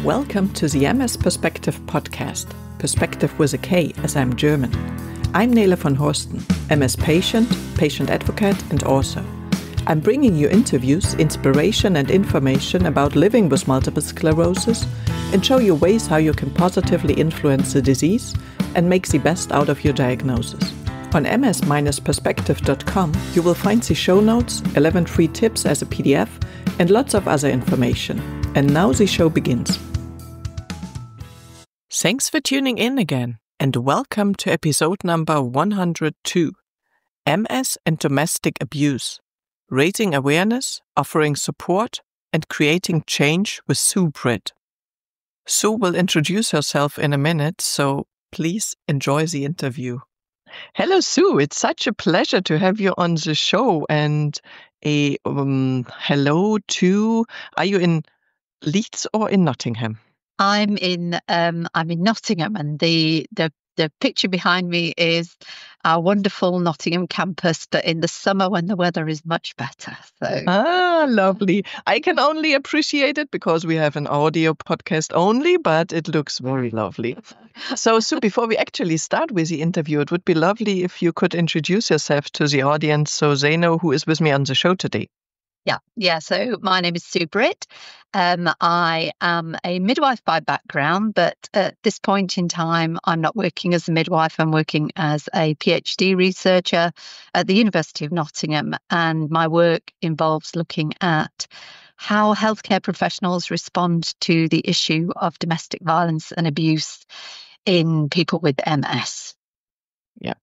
Welcome to the MS-Perspektive podcast, Perspective with a K as I'm German. I'm Nele von Horsten, MS patient, patient advocate and author. I'm bringing you interviews, inspiration and information about living with multiple sclerosis and show you ways how you can positively influence the disease and make the best out of your diagnosis. On ms-perspektive.com you will find the show notes, 11 free tips as a PDF and lots of other information. And now the show begins. Thanks for tuning in again and welcome to episode number 102, MS and Domestic Abuse, Raising Awareness, Offering Support and Creating Change with Sue Britt. Sue will introduce herself in a minute, so please enjoy the interview. Hello, Sue. It's such a pleasure to have you on the show. And a hello to, are you in Leeds or in Nottingham? I'm in Nottingham, and the picture behind me is our wonderful Nottingham campus, but in the summer when the weather is much better. So lovely. I can only appreciate it because we have an audio podcast only, but it looks very lovely. So Sue, before we actually start with the interview, it would be lovely if you could introduce yourself to the audience so they know who is with me on the show today. Yeah. So my name is Sue Britt. I am a midwife by background, but at this point in time, I'm not working as a midwife. I'm working as a PhD researcher at the University of Nottingham. And my work involves looking at how healthcare professionals respond to the issue of domestic violence and abuse in people with MS. Yeah.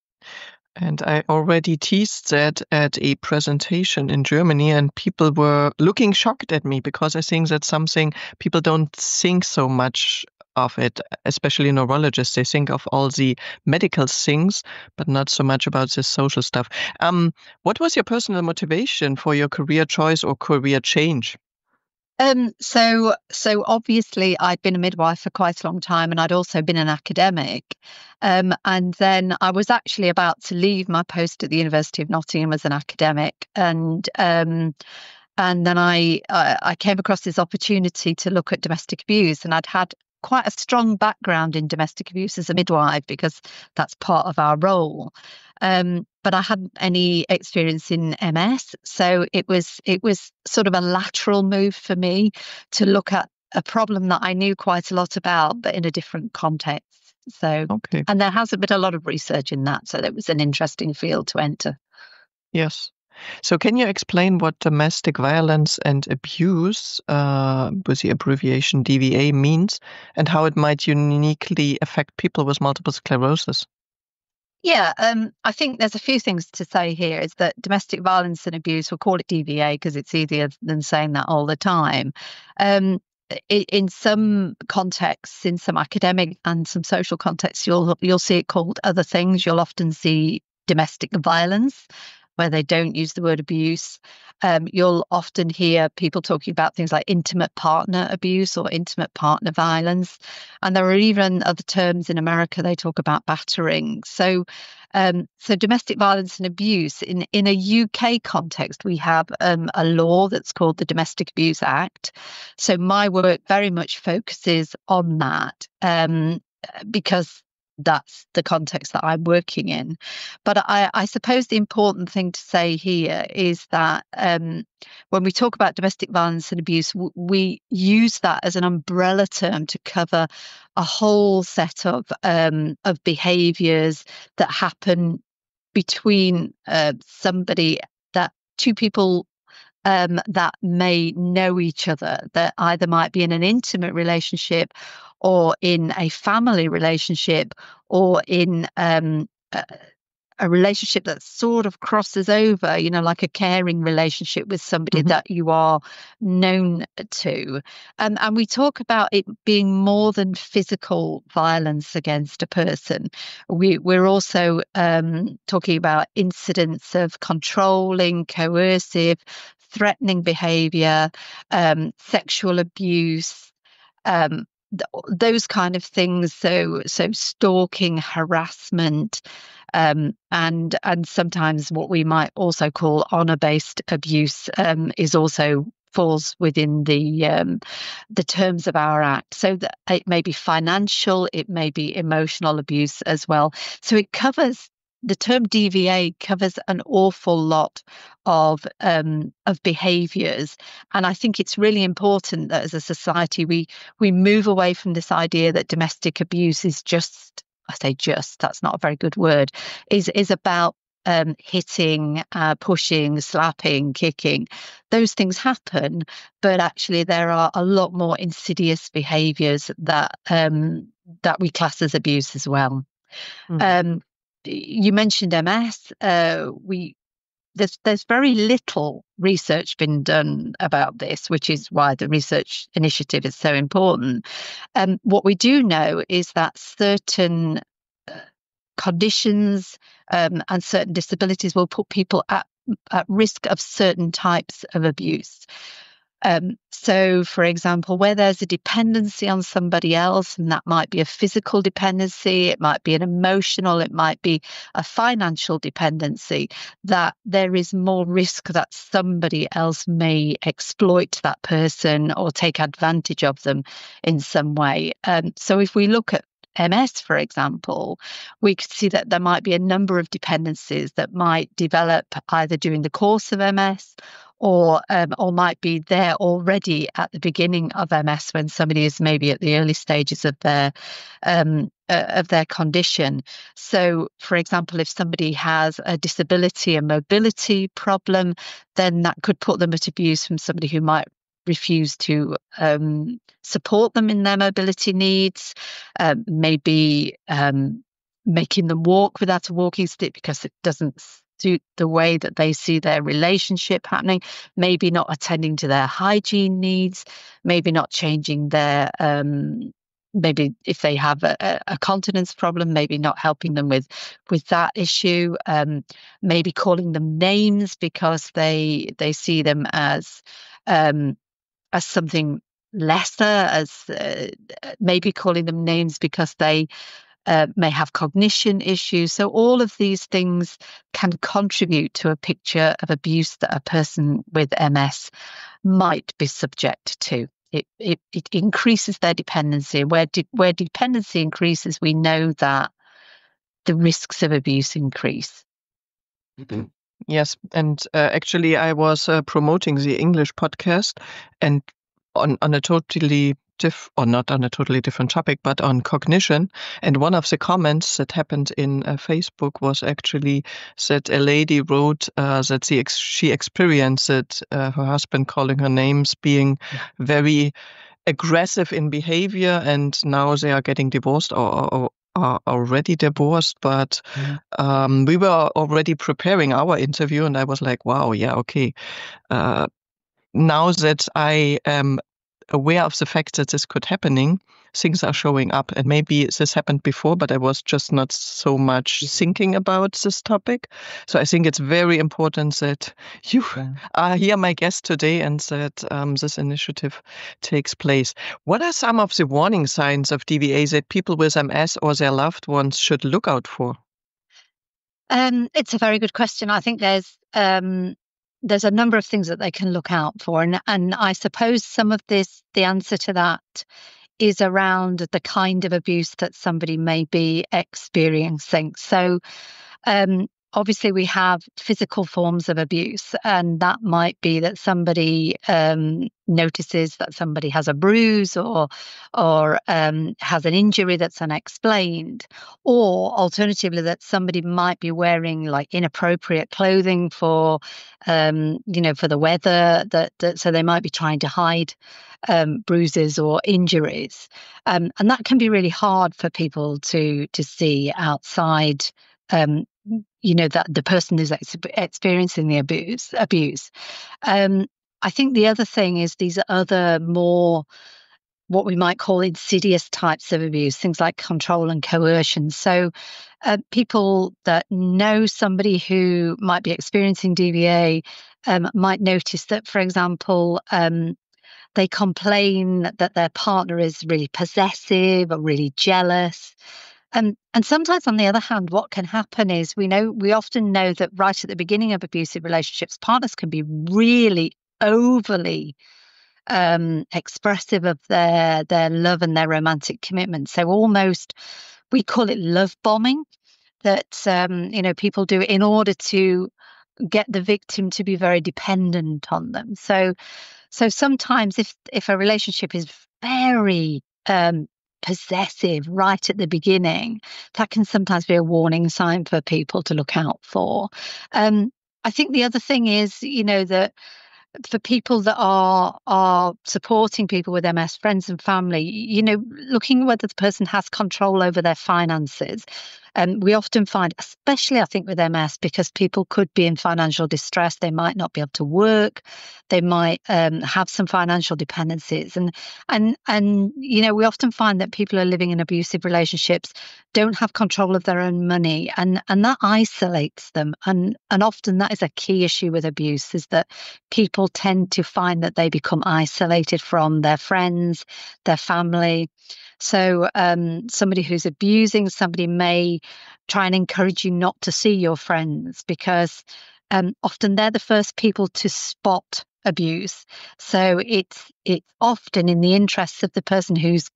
And I already teased that at a presentation in Germany, and people were looking shocked at me because I think that's something people don't think so much of it, especially neurologists. They think of all the medical things, but not so much about the social stuff. What was your personal motivation for your career choice or career change? So obviously I'd been a midwife for quite a long time, and I'd also been an academic. And then I was actually about to leave my post at the University of Nottingham as an academic, and then I came across this opportunity to look at domestic abuse, and I'd had quite a strong background in domestic abuse as a midwife because that's part of our role. But I hadn't any experience in MS, so it was sort of a lateral move for me to look at a problem that I knew quite a lot about, but in a different context. So, okay. And there hasn't been a lot of research in that, so that was an interesting field to enter. Yes. So can you explain what domestic violence and abuse, with the abbreviation DVA, means and how it might uniquely affect people with multiple sclerosis? Yeah, I think there's a few things to say here. Is that domestic violence and abuse, we'll call it DVA because it's easier than saying that all the time. In some contexts, in some academic and some social contexts, you'll see it called other things. You'll often see domestic violence, where they don't use the word abuse. You'll often hear people talking about things like intimate partner abuse or intimate partner violence. And there are even other terms in America, they talk about battering. So domestic violence and abuse, in a UK context, we have a law that's called the Domestic Abuse Act. So my work very much focuses on that because that's the context that I'm working in. But I suppose the important thing to say here is that when we talk about domestic violence and abuse, we use that as an umbrella term to cover a whole set of behaviours that happen between two people that may know each other, that either might be in an intimate relationship or in a family relationship or in a relationship that sort of crosses over, like a caring relationship with somebody that you are known to. And we talk about it being more than physical violence against a person. We're also talking about incidents of controlling, coercive, threatening behaviour, sexual abuse, those kind of things. So stalking, harassment, and sometimes what we might also call honour-based abuse is also falls within the terms of our act. So that it may be financial, it may be emotional abuse as well. So it covers, the term DVA covers an awful lot of behaviours, and I think it's really important that as a society we move away from this idea that domestic abuse is just, I say just, that's not a very good word, is about hitting, pushing, slapping, kicking. Those things happen, but actually there are a lot more insidious behaviours that we class as abuse as well. You mentioned MS. There's very little research been done about this, which is why the research initiative is so important. What we do know is that certain conditions and certain disabilities will put people at risk of certain types of abuse. So, for example, where there's a dependency on somebody else, and that might be a physical dependency, it might be an emotional, it might be a financial dependency, that there is more risk that somebody else may exploit that person or take advantage of them in some way. So if we look at MS, for example, we could see that there might be a number of dependencies that might develop either during the course of MS or might be there already at the beginning of MS when somebody is maybe at the early stages of their condition. So, for example, if somebody has a disability, a mobility problem, then that could put them at abuse from somebody who might refuse to support them in their mobility needs, maybe making them walk without a walking stick because it doesn't suit the way that they see their relationship happening, maybe not attending to their hygiene needs, maybe not changing their maybe if they have a continence problem, maybe not helping them with that issue, maybe calling them names because they see them as something lesser, as maybe calling them names because they may have cognition issues. So all of these things can contribute to a picture of abuse that a person with MS might be subject to. It increases their dependency. Where dependency increases, we know that the risks of abuse increase. Mm-hmm. Yes, and actually I was promoting the English podcast, and on a totally not on a totally different topic, but on cognition. And one of the comments that happened in Facebook was actually that a lady wrote that she experienced her husband calling her names, being very aggressive in behavior, and now they are getting divorced or are already divorced. But we were already preparing our interview, and I was like, wow, yeah, okay. Now that I am aware of the fact that this could happening, things are showing up. And maybe this happened before, but I was just not so much thinking about this topic. So I think it's very important that you are here, my guest today, and that this initiative takes place. What are some of the warning signs of DVA that people with MS or their loved ones should look out for? It's a very good question. I think there's a number of things that they can look out for. And I suppose some of the answer to that is around the kind of abuse that somebody may be experiencing. So obviously we have physical forms of abuse, and that might be that somebody notices that somebody has a bruise or has an injury that's unexplained, or alternatively that somebody might be wearing like inappropriate clothing for for the weather, that so they might be trying to hide bruises or injuries, and that can be really hard for people to see outside that the person is experiencing the abuse. I think the other thing is these other more what we might call insidious types of abuse, things like control and coercion. So people that know somebody who might be experiencing DVA might notice that, for example, they complain that their partner is really possessive or really jealous. And sometimes, on the other hand, what can happen is we often know that right at the beginning of abusive relationships, partners can be really overly expressive of their love and their romantic commitment. So almost, we call it love bombing, that people do in order to get the victim to be very dependent on them. So sometimes if a relationship is very possessive right at the beginning, that can sometimes be a warning sign for people to look out for. I think the other thing is, that for people that are supporting people with MS, friends and family, looking whether the person has control over their finances. We often find, especially I think with MS, because people could be in financial distress, they might not be able to work, they might have some financial dependencies, and we often find that people are living in abusive relationships don't have control of their own money, and that isolates them, and often that is a key issue with abuse, is that people tend to find that they become isolated from their friends, their family. So somebody who's abusing somebody may try and encourage you not to see your friends, because often they're the first people to spot abuse. So it's often in the interests of the person who's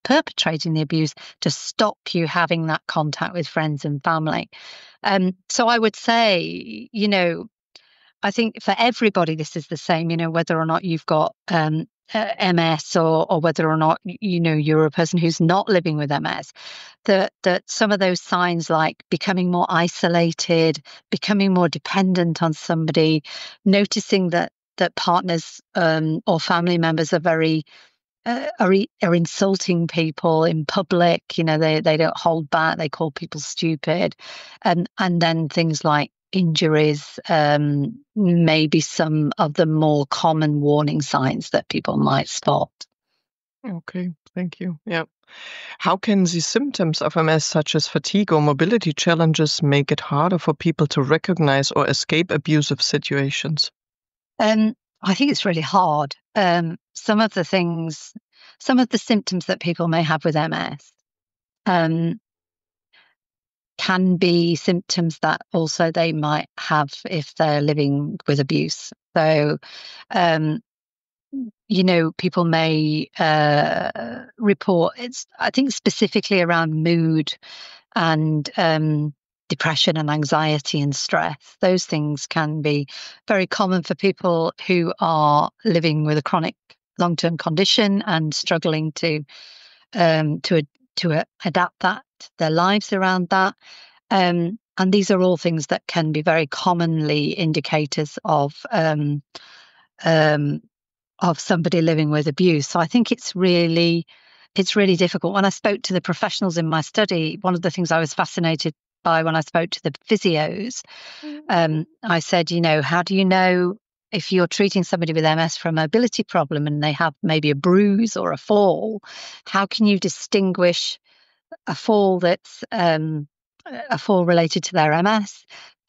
perpetrating the abuse to stop you having that contact with friends and family. So I would say, I think for everybody this is the same, whether or not you've got MS or whether or not you're a person who's not living with MS, that some of those signs, like becoming more isolated, becoming more dependent on somebody, noticing that partners or family members are very are insulting people in public, they don't hold back, they call people stupid, and then things like injuries, maybe some of the more common warning signs that people might spot. Okay, thank you. Yeah. How can the symptoms of MS, such as fatigue or mobility challenges, make it harder for people to recognize or escape abusive situations? I think it's really hard. Some of the symptoms that people may have with MS can be symptoms that also they might have if they're living with abuse. So, people may report, I think specifically around mood and depression and anxiety and stress. Those things can be very common for people who are living with a chronic long-term condition and struggling to adapt their lives around that. And these are all things that can be very commonly indicators of somebody living with abuse. So I think it's really difficult. When I spoke to the professionals in my study, one of the things I was fascinated by when I spoke to the physios, I said, how do you know if you're treating somebody with MS for a mobility problem and they have maybe a bruise or a fall? How can you distinguish a fall that's a fall related to their MS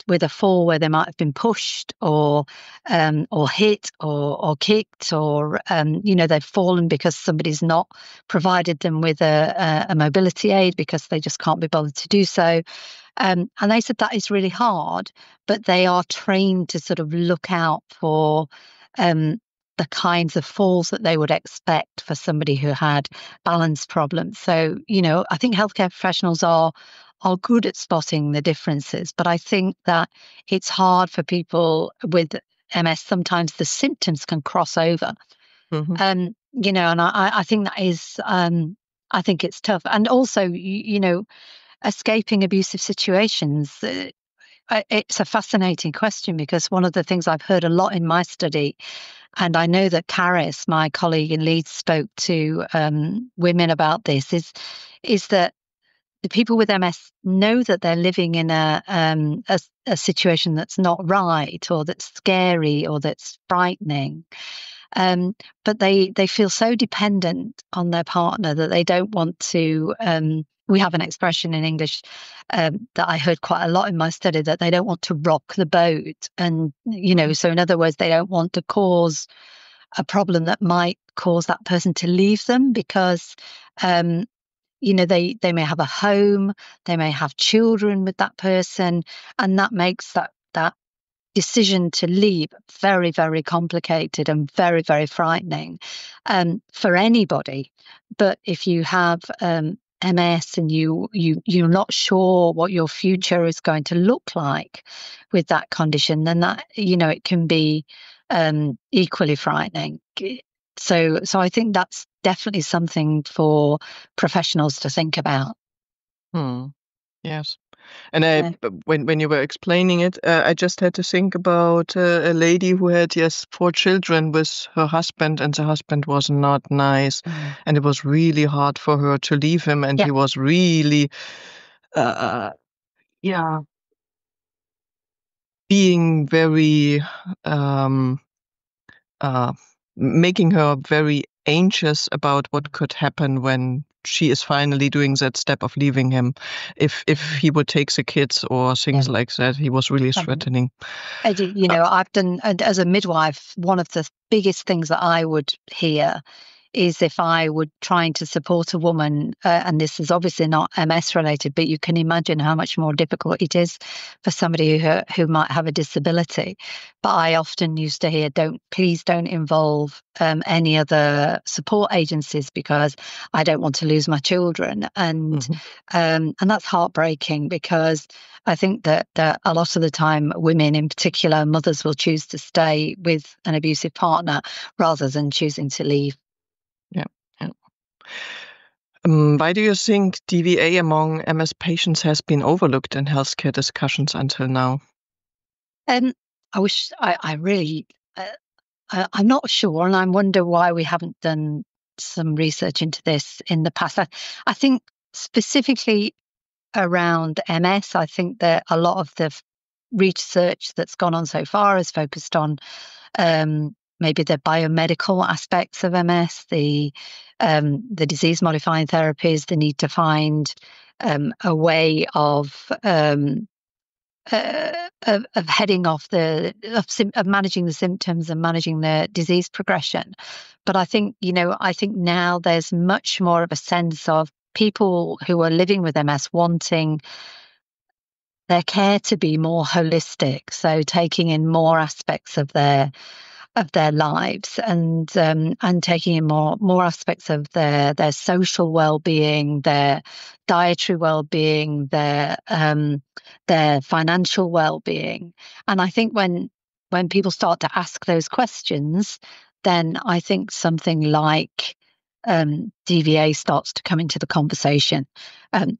with a fall where they might have been pushed or hit or kicked, or they've fallen because somebody's not provided them with a mobility aid because they just can't be bothered to do so. And they said that is really hard, but they are trained to sort of look out for the kinds of falls that they would expect for somebody who had balance problems. So, I think healthcare professionals are good at spotting the differences, but I think that it's hard for people with MS. Sometimes the symptoms can cross over. Mm-hmm. And I think that is, I think it's tough. And also, escaping abusive situations, it's a fascinating question, because one of the things I've heard a lot in my study, and I know that Caris, my colleague in Leeds, spoke to women about this, is that the people with MS know that they're living in a situation that's not right, or that's scary, or that's frightening. But they feel so dependent on their partner that they don't want to. We have an expression in English that I heard quite a lot in my study, that they don't want to rock the boat. And, so in other words, they don't want to cause a problem that might cause that person to leave them, because they may have a home, they may have children with that person, and that makes that decision to leave very, very complicated and very, very frightening for anybody. But if you have MS and you're not sure what your future is going to look like with that condition, then that, it can be equally frightening. So I think that's definitely something for professionals to think about. Yes. And when you were explaining it, I just had to think about a lady who had 4 children with her husband, and the husband was not nice, and it was really hard for her to leave him, and he was really, being very, making her very anxious about what could happen when she is finally doing that step of leaving him, if he would take the kids or things like that. He was really threatening. I've done, as a midwife, one of the biggest things that I would hear is if I were trying to support a woman, and this is obviously not MS related, but you can imagine how much more difficult it is for somebody who might have a disability. But I often used to hear, please don't involve any other support agencies, because I don't want to lose my children. And that's heartbreaking, because I think that a lot of the time women, in particular mothers, will choose to stay with an abusive partner rather than choosing to leave. Why do you think DVA among MS patients has been overlooked in healthcare discussions until now? I wish I really, I'm not sure, and I wonder why we haven't done some research into this in the past. I think specifically around MS, I think that a lot of the research that's gone on so far is focused on maybe the biomedical aspects of MS, the disease-modifying therapies, the need to find a way of heading off of managing the symptoms and managing the disease progression. But I think now there's much more of a sense of people who are living with MS wanting their care to be more holistic, so taking in more aspects of their lives, and taking in more aspects of their social well-being, their dietary well-being, their financial well-being. And I think when people start to ask those questions, then I think something like DVA starts to come into the conversation.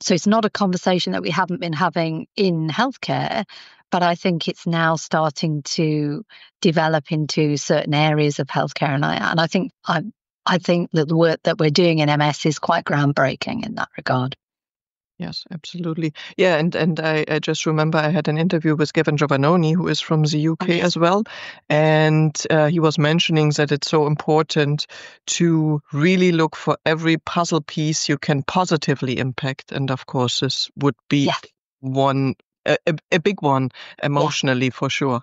So it's not a conversation that we haven't been having in healthcare, but I think it's now starting to develop into certain areas of healthcare. And I think that the work that we're doing in MS is quite groundbreaking in that regard. Yes, absolutely. Yeah, and I just remember I had an interview with Gavin Giovannoni, who is from the UK as well, and he was mentioning that it's so important to really look for every puzzle piece you can positively impact, and of course this would be one a big one emotionally for sure.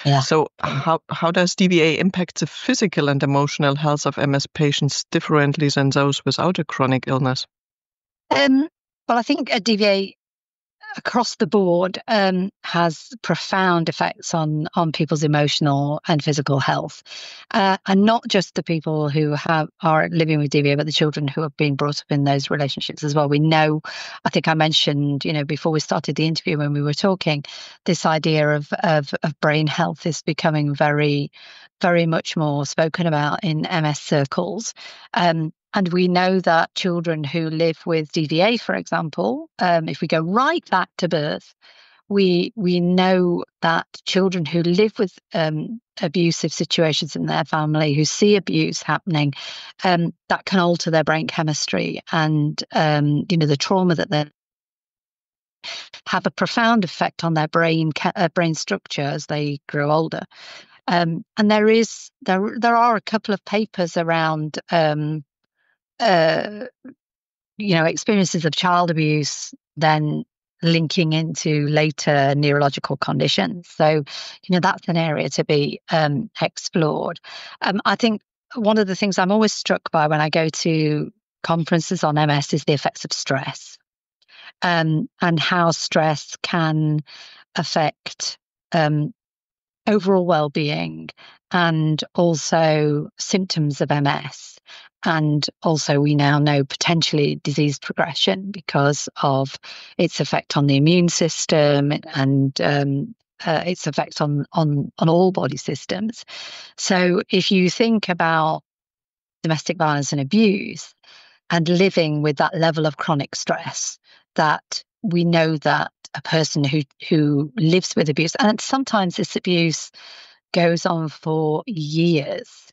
Yeah. So how does DVA impact the physical and emotional health of MS patients differently than those without a chronic illness? Well, I think a DVA across the board has profound effects on people's emotional and physical health, and not just the people who are living with DVA, but the children who have been brought up in those relationships as well. We know, I think I mentioned, before we started the interview when we were talking, this idea of brain health is becoming very, very much more spoken about in MS circles. And we know that children who live with DVA, for example, if we go right back to birth, we know that children who live with abusive situations in their family, who see abuse happening, that can alter their brain chemistry, and the trauma that they have a profound effect on their brain structure as they grow older. And there are a couple of papers around experiences of child abuse then linking into later neurological conditions. So, that's an area to be explored. I think one of the things I'm always struck by when I go to conferences on MS is the effects of stress, and how stress can affect overall well-being, and also symptoms of MS. And also we now know potentially disease progression because of its effect on the immune system and its effect on all body systems. So if you think about domestic violence and abuse and living with that level of chronic stress, that we know that a person who lives with abuse, and sometimes this abuse goes on for years,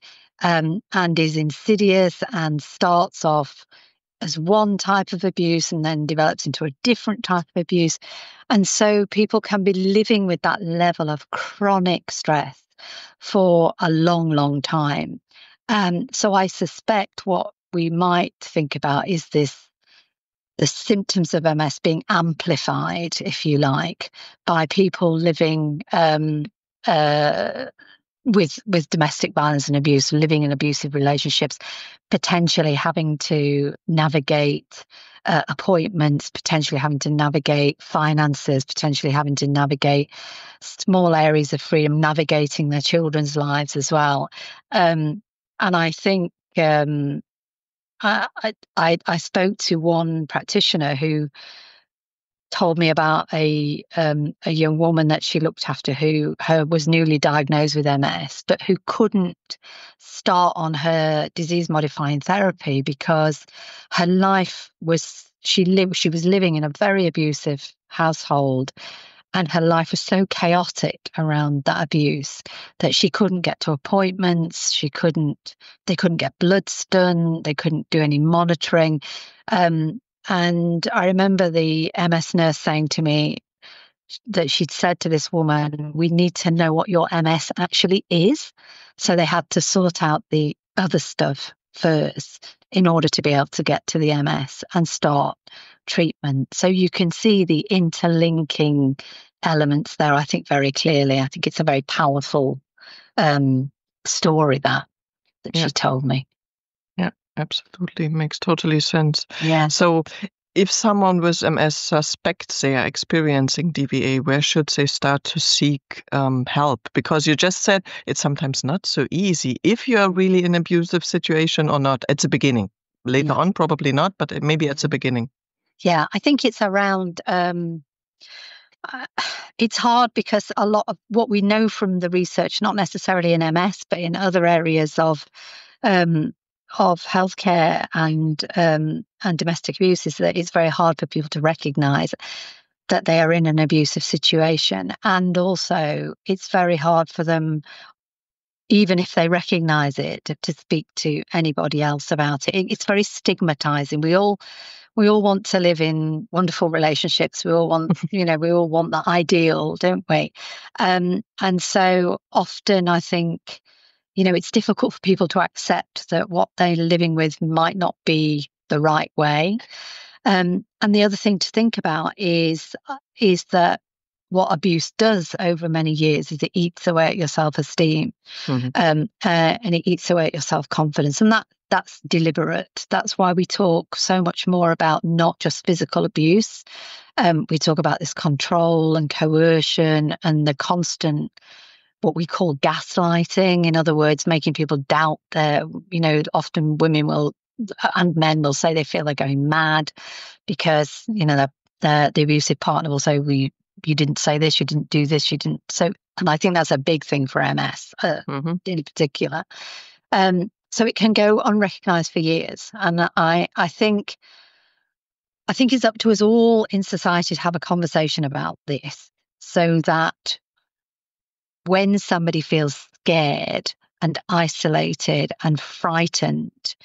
and is insidious and starts off as one type of abuse and then develops into a different type of abuse. And so people can be living with that level of chronic stress for a long, long time. So I suspect what we might think about is the symptoms of MS being amplified, if you like, by people living with domestic violence and abuse, living in abusive relationships, potentially having to navigate appointments, potentially having to navigate finances, potentially having to navigate small areas of freedom, navigating their children's lives as well. And I think I spoke to one practitioner who told me about a young woman that she looked after who was newly diagnosed with MS, but who couldn't start on her disease modifying therapy because her life was she was living in a very abusive household, and her life was so chaotic around that abuse that she couldn't get to appointments. They couldn't get bloods done. They couldn't do any monitoring. And I remember the MS nurse saying to me that she'd said to this woman, "We need to know what your MS actually is." So they had to sort out the other stuff first in order to be able to get to the MS and start treatment. So you can see the interlinking elements there, I think, very clearly. I think it's a very powerful story that she told me. Yeah, absolutely. Makes totally sense. Yeah. So if someone with MS suspects they are experiencing DVA, where should they start to seek help? Because you just said it's sometimes not so easy if you are really in an abusive situation or not at the beginning. Later on, probably not, but maybe at the beginning. Yeah, I think it's around... it's hard because a lot of what we know from the research, not necessarily in MS, but in other areas of healthcare and domestic abuse, is that it's very hard for people to recognise that they are in an abusive situation, and also it's very hard for them, even if they recognise it, to speak to anybody else about it. It's very stigmatising. We all want to live in wonderful relationships. We all want, we all want the ideal, don't we? And so often I think, it's difficult for people to accept that what they're living with might not be the right way. And the other thing to think about is that what abuse does over many years is it eats away at your self-esteem, and it eats away at your self-confidence. And that's deliberate. That's why we talk so much more about not just physical abuse. We talk about this control and coercion and the constant, what we call gaslighting. In other words, making people doubt often women and men will say they feel they're going mad because, the abusive partner will say, well, you didn't say this, you didn't do this, you didn't. So, and I think that's a big thing for MS in particular. So it can go unrecognised for years. And I think it's up to us all in society to have a conversation about this, so that when somebody feels scared and isolated and frightened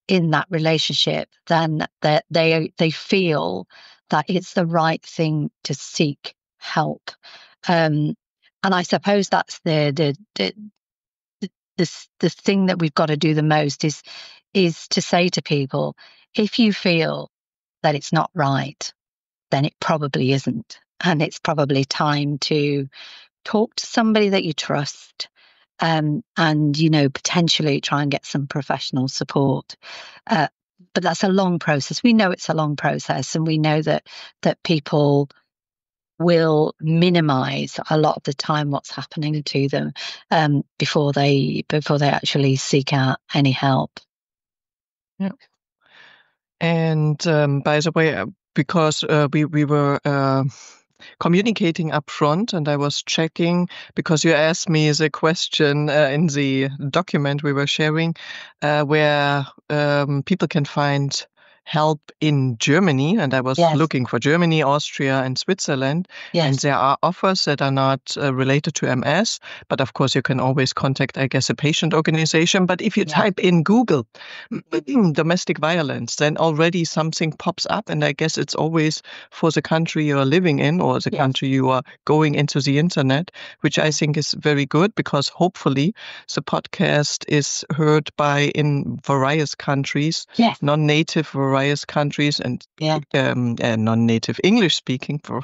in that relationship, then that they feel that it's the right thing to seek help. And I suppose that's the thing that we've got to do the most is to say to people, if you feel that it's not right, then it probably isn't. And it's probably time to talk to somebody that you trust, and, potentially try and get some professional support. But that's a long process. We know it's a long process, and we know that people will minimize a lot of the time what's happening to them before they actually seek out any help. Yeah. And by the way, because we were communicating up front, and I was checking, because you asked me the question in the document we were sharing, where people can find help in Germany, and I was looking for Germany, Austria, and Switzerland. And there are offers that are not related to MS, but of course you can always contact, I guess, a patient organization. But if you type in Google domestic violence, then already something pops up, and I guess it's always for the country you are living in or the country you are going into the internet, which I think is very good, because hopefully the podcast is heard in various countries, non-native various countries, and non-native English speaking for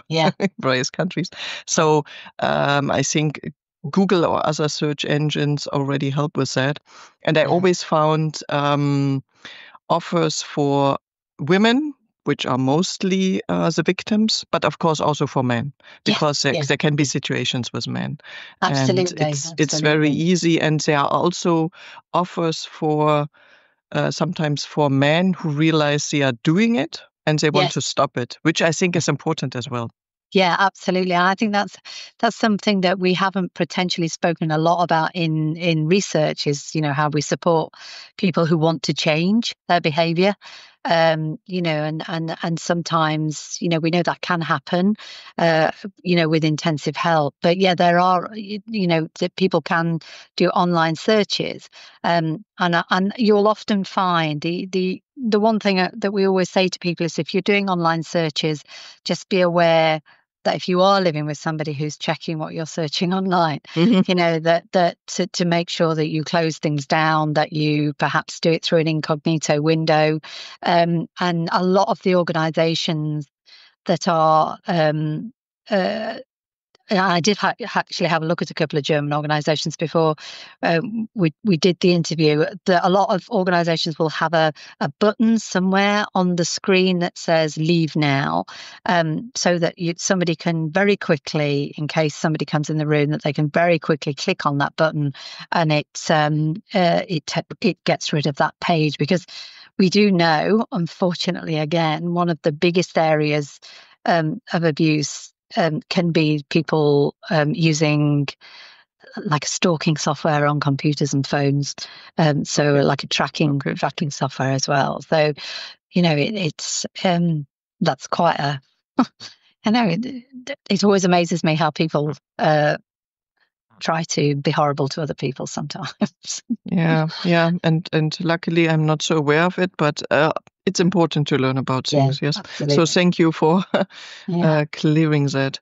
various countries. So I think Google or other search engines already help with that. And I always found offers for women, which are mostly the victims, but of course also for men, because there can be situations with men. Absolutely. And it's very easy. And there are also offers for sometimes for men who realize they are doing it and they want to stop it, which I think is important as well. Yeah, absolutely. And I think that's something that we haven't potentially spoken a lot about in research, is, how we support people who want to change their behavior. And sometimes, we know that can happen, with intensive help. But there are, that people can do online searches. And you'll often find the one thing that we always say to people is, if you're doing online searches, just be aware that if you are living with somebody who's checking what you're searching online, that to make sure that you close things down, that you perhaps do it through an incognito window. And a lot of the organizations that are I did actually have a look at a couple of German organisations before we did the interview. A lot of organisations will have a button somewhere on the screen that says "Leave now," so that somebody can very quickly, in case somebody comes in the room, that they can very quickly click on that button, and it gets rid of that page. Because we do know, unfortunately, again, one of the biggest areas of abuse can be people using like stalking software on computers and phones, so like a tracking software as well. So it's that's quite a I know it always amazes me how people try to be horrible to other people sometimes. Yeah, and luckily I'm not so aware of it, but it's important to learn about things. Yes, absolutely. So thank you for clearing that.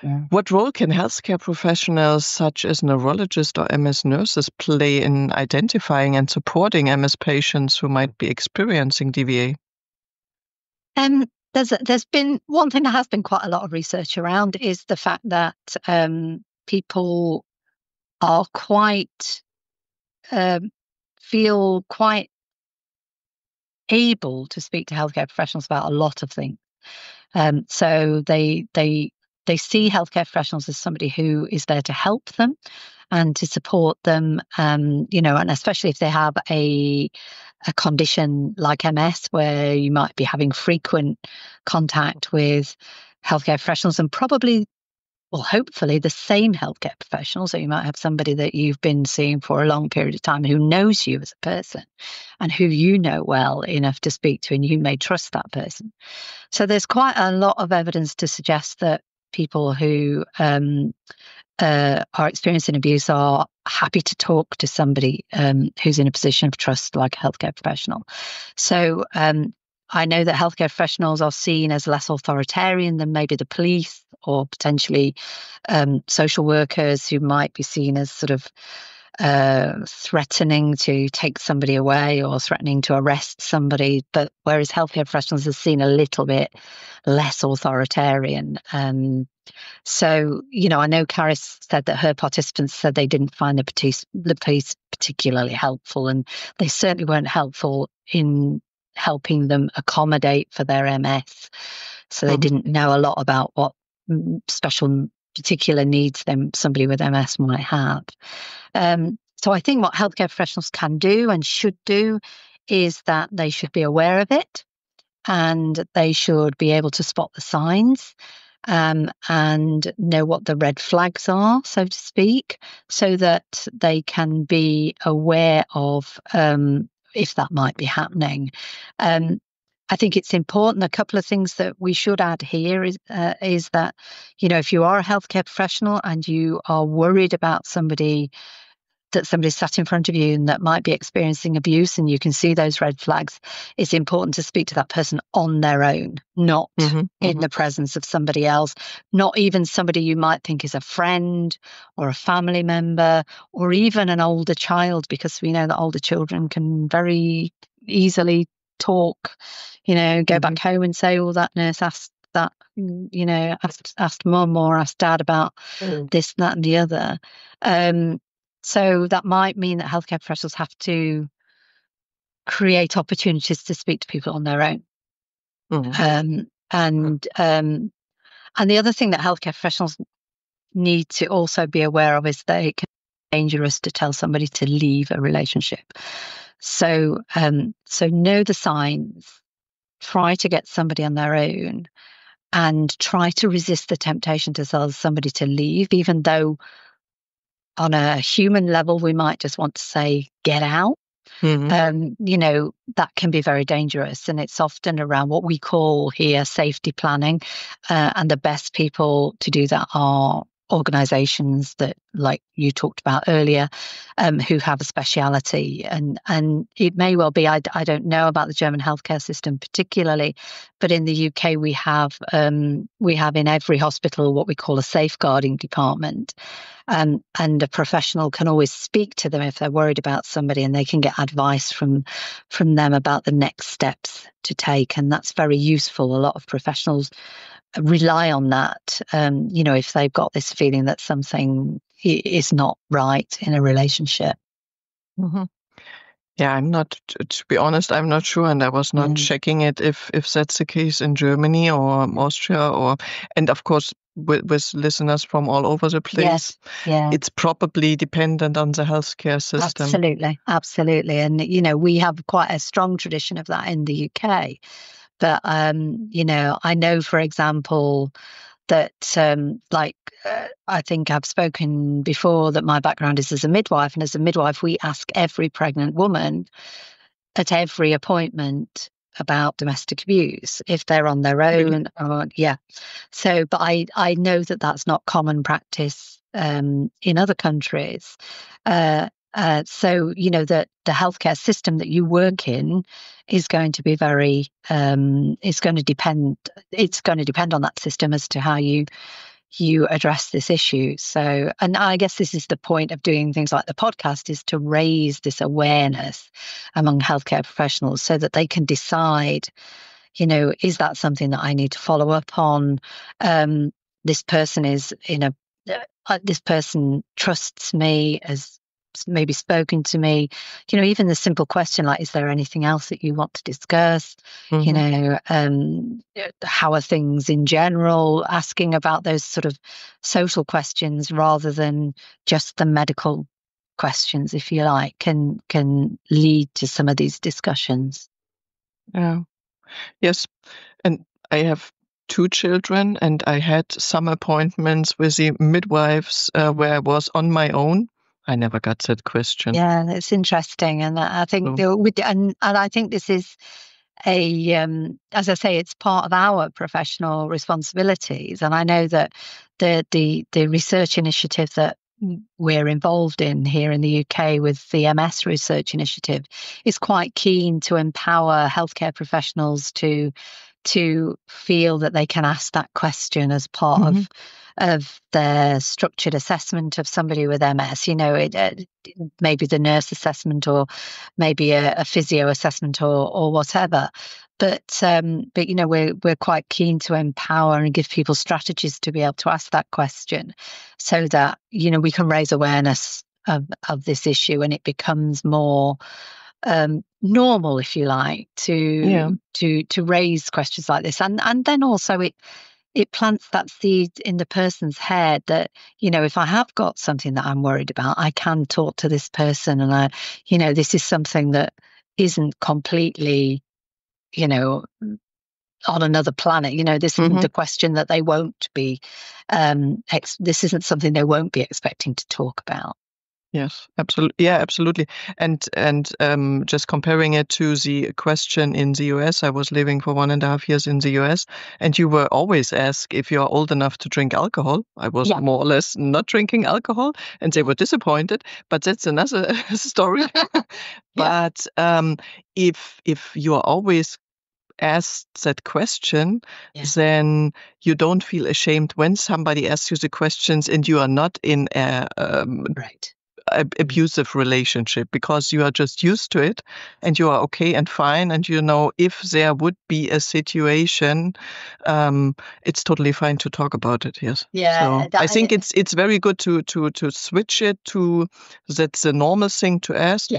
Yeah. What role can healthcare professionals such as neurologists or MS nurses play in identifying and supporting MS patients who might be experiencing DVA? There's been one thing that has been quite a lot of research around, is the fact that people are feel quite able to speak to healthcare professionals about a lot of things. So they see healthcare professionals as somebody who is there to help them and to support them, and especially if they have a condition like MS, where you might be having frequent contact with healthcare professionals, and probably, well, hopefully the same healthcare professional. So you might have somebody that you've been seeing for a long period of time who knows you as a person and who you know well enough to speak to, and you may trust that person. So there's quite a lot of evidence to suggest that people who are experiencing abuse are happy to talk to somebody who's in a position of trust, like a healthcare professional. So I know that healthcare professionals are seen as less authoritarian than maybe the police, or potentially social workers, who might be seen as sort of threatening to take somebody away or threatening to arrest somebody. But whereas healthcare professionals are seen a little bit less authoritarian. So, I know Caris said that her participants said they didn't find the police particularly helpful, and they certainly weren't helpful in helping them accommodate for their MS. So they didn't know a lot about what special particular needs than somebody with MS might have. So I think what healthcare professionals can do and should do is that they should be aware of it, and they should be able to spot the signs, and know what the red flags are, so to speak, so that they can be aware of if that might be happening. I think it's important. A couple of things that we should add here is that, if you are a healthcare professional and you are worried about somebody sat in front of you and that might be experiencing abuse, and you can see those red flags, it's important to speak to that person on their own, not in the presence of somebody else, not even somebody you might think is a friend or a family member or even an older child, because we know that older children can very easily talk, go back home and say, oh, that nurse asked that, asked mum or asked dad about this, that and the other. So that might mean that healthcare professionals have to create opportunities to speak to people on their own. And the other thing that healthcare professionals need to also be aware of is that it can be dangerous to tell somebody to leave a relationship. So know the signs, try to get somebody on their own, and try to resist the temptation to tell somebody to leave, even though on a human level we might just want to say, get out. That can be very dangerous, and it's often around what we call here safety planning, and the best people to do that are organizations that, like you talked about earlier, who have a speciality, and it may well be, I don't know about the German healthcare system particularly, but in the UK we have in every hospital what we call a safeguarding department, and a professional can always speak to them if they're worried about somebody, and they can get advice from them about the next steps to take, and that's very useful. A lot of professionals rely on that, if they've got this feeling that something is not right in a relationship. Yeah, I'm not, to be honest, I'm not sure, and I was not checking it if that's the case in Germany or Austria, and of course with listeners from all over the place. Yes, it's probably dependent on the healthcare system. Absolutely, and we have quite a strong tradition of that in the UK. But I know, for example, that I think I've spoken before that my background is as a midwife, and as a midwife we ask every pregnant woman at every appointment about domestic abuse if they're on their own. So, but I know that that's not common practice in other countries. So that the healthcare system that you work in is going to be very it's going to depend on that system as to how you address this issue. So, and I guess this is the point of doing things like the podcast, is to raise this awareness among healthcare professionals so that they can decide, is that something that I need to follow up on? This person is this person trusts me, as maybe spoken to me, even the simple question like, is there anything else that you want to discuss? How are things in general? Asking about those sort of social questions rather than just the medical questions, if you like, can lead to some of these discussions. Yes, and I have 2 children, and I had some appointments with the midwives where I was on my own. I never got that question. Yeah, it's interesting, and I think and I think this is as I say, it's part of our professional responsibilities, and I know that the research initiative that we're involved in here in the UK with the MS Research Initiative is quite keen to empower healthcare professionals to feel that they can ask that question as part of their structured assessment of somebody with MS. Maybe the nurse assessment, or maybe a physio assessment, or whatever. But we're quite keen to empower and give people strategies to be able to ask that question, so that we can raise awareness of this issue, and it becomes more normal, if you like, to raise questions like this, and then also it plants that seed in the person's head that, if I have got something that I'm worried about, I can talk to this person, and this is something that isn't completely, on another planet. This isn't a question that they won't be, this isn't something they won't be expecting to talk about. Yes, absolutely. Yeah, absolutely. And just comparing it to the question in the US, I was living for 1.5 years in the US, and you were always asked if you are old enough to drink alcohol. I was more or less not drinking alcohol, and they were disappointed. But that's another story. But if you are always asked that question, then you don't feel ashamed when somebody asks you the questions and you are not in a abusive relationship, because you are just used to it and you are okay and fine, and if there would be a situation, it's totally fine to talk about it. Yes. So I think it's very good to switch it to that's the normal thing to ask.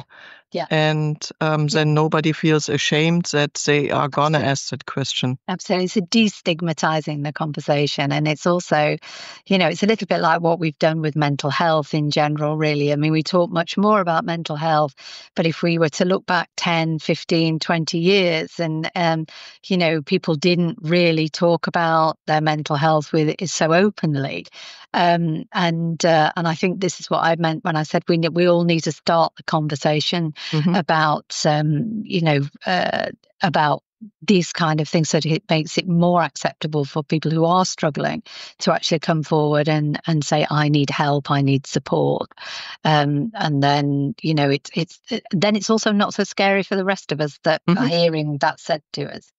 Yeah. And then nobody feels ashamed that they are gonna ask that question. Absolutely. It's a destigmatizing the conversation. And it's also, it's a little bit like what we've done with mental health in general, really. I mean, we talk much more about mental health, but if we were to look back 10, 15, 20 years and, people didn't really talk about their mental health with it so openly. And I think this is what I meant when I said we all need to start the conversation about about these kind of things, so that it makes it more acceptable for people who are struggling to actually come forward and say, I need help, I need support. And then, it's also not so scary for the rest of us that are hearing that said to us.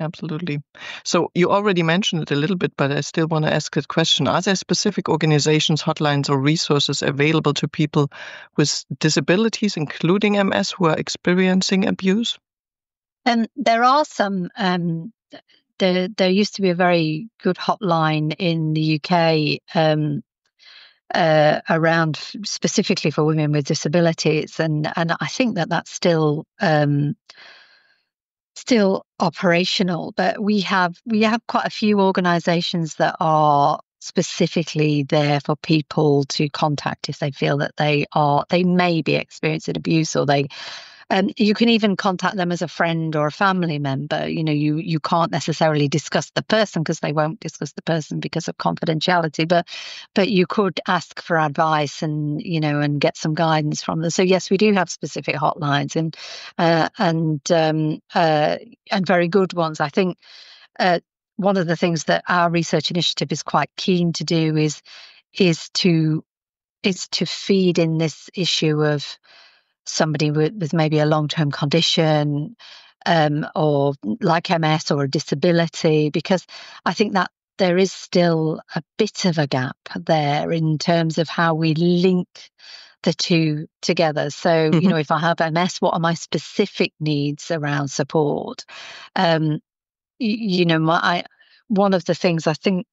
Absolutely. So you already mentioned it a little bit, but I still want to ask that question. Are there specific organizations, hotlines, or resources available to people with disabilities, including MS, who are experiencing abuse? There are some. There used to be a very good hotline in the UK around specifically for women with disabilities, and I think that's still operational. But we have quite a few organisations that are specifically there for people to contact if they feel that they may be experiencing abuse, or you can even contact them as a friend or a family member. You can't necessarily discuss the person, because they won't discuss the person because of confidentiality, but you could ask for advice and and get some guidance from them. So yes, we do have specific hotlines and very good ones. I think one of the things that our research initiative is quite keen to do is to feed in this issue of somebody with maybe a long-term condition or like MS or a disability, because I think that there is still a bit of a gap there in terms of how we link the two together. So, if I have MS, what are my specific needs around support? One of the things I think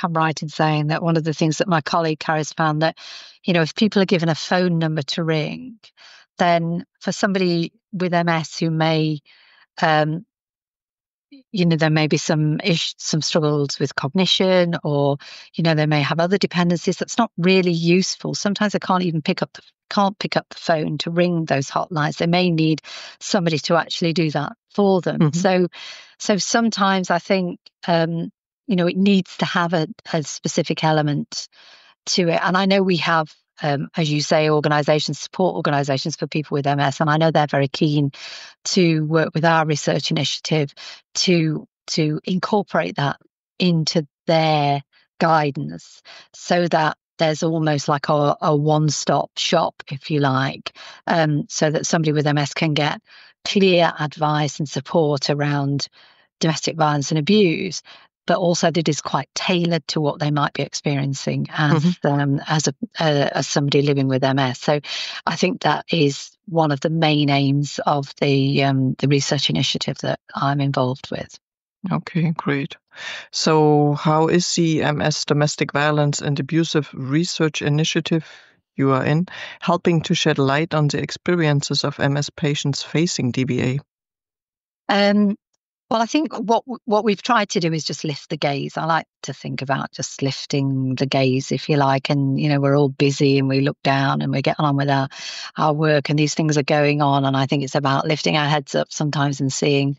I'm right in saying that one of the things that my colleague Carrie's found that, if people are given a phone number to ring, then for somebody with MS who may, there may be some struggles with cognition, or, they may have other dependencies, that's not really useful. Sometimes they can't even pick up the phone to ring those hotlines. They may need somebody to actually do that for them. So sometimes I think, it needs to have a specific element to it. And I know we have, as you say, support organisations for people with MS, and I know they're very keen to work with our research initiative to incorporate that into their guidance, so that there's almost like a one-stop shop, if you like, so that somebody with MS can get clear advice and support around domestic violence and abuse, but also that is quite tailored to what they might be experiencing as somebody living with MS. So I think that is one of the main aims of the research initiative that I'm involved with. Okay, great. So how is the MS Domestic Violence and Abusive Research Initiative you are in helping to shed light on the experiences of MS patients facing DVA? Well, I think what we've tried to do is just lift the gaze. I like to think about just lifting the gaze, if you like. And, we're all busy and we look down and we get on with our work and these things are going on. And I think it's about lifting our heads up sometimes and seeing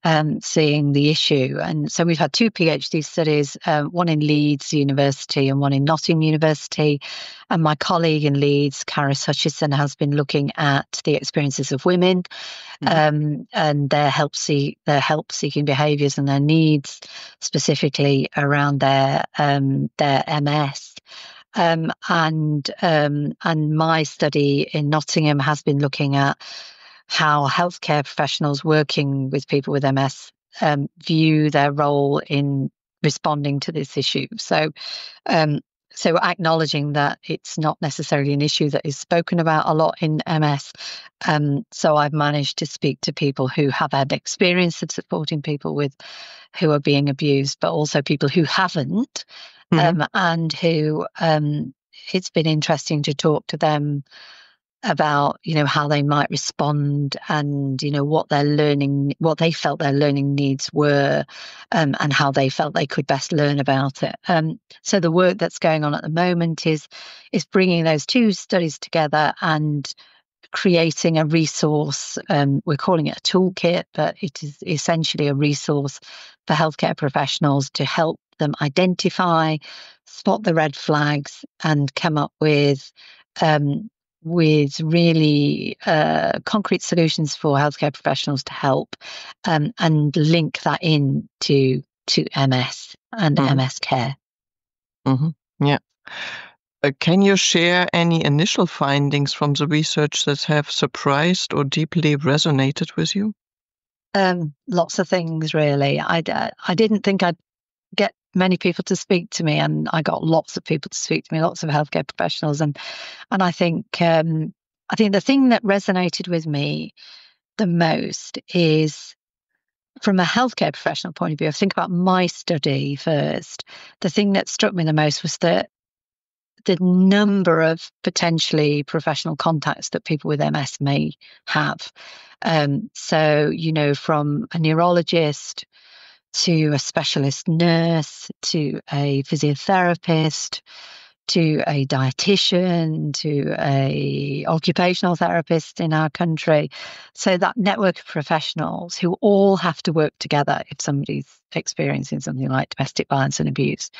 the issue. And so we've had 2 PhD studies, one in Leeds University and one in Nottingham University. And my colleague in Leeds, Caris Hutchison, has been looking at the experiences of women and their help-seeking behaviours and their needs, specifically around their MS. And my study in Nottingham has been looking at how healthcare professionals working with people with MS view their role in responding to this issue. So acknowledging that it's not necessarily an issue that is spoken about a lot in MS. So I've managed to speak to people who have had experience of supporting people who are being abused, but also people who haven't, and who it's been interesting to talk to them about how they might respond and what they felt their learning needs were, and how they felt they could best learn about it. So the work that's going on at the moment is bringing those 2 studies together and creating a resource. We're calling it a toolkit, but it is essentially a resource for healthcare professionals to help them identify, spot the red flags, and come up with really concrete solutions for healthcare professionals to help and link that in to MS and MS care. Yeah. Can you share any initial findings from the research that have surprised or deeply resonated with you? Lots of things, really. I didn't think I'd get many people to speak to me, and I got lots of people to speak to me, lots of healthcare professionals, and I think the thing that resonated with me the most is, from a healthcare professional point of view, I think about my study first. The thing that struck me the most was the number of potentially professional contacts that people with MS may have. So, from a neurologist to a specialist nurse, to a physiotherapist, to a dietitian, to a occupational therapist in our country. So that network of professionals who all have to work together if somebody's experiencing something like domestic violence and abuse.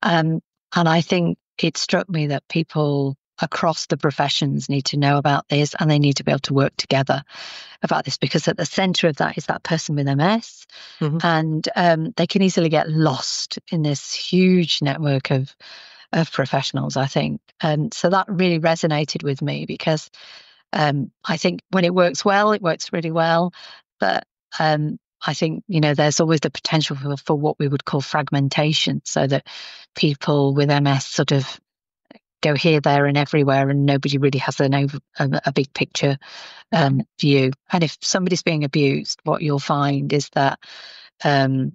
And I think it struck me that people across the professions need to know about this, and they need to be able to work together about this, because at the centre of that is that person with MS, and they can easily get lost in this huge network of professionals, I think. And so that really resonated with me, because I think when it works well, it works really well. But I think, there's always the potential for what we would call fragmentation, so that people with MS sort of go here, there, and everywhere, and nobody really has a big picture view. And if somebody's being abused, what you'll find is that that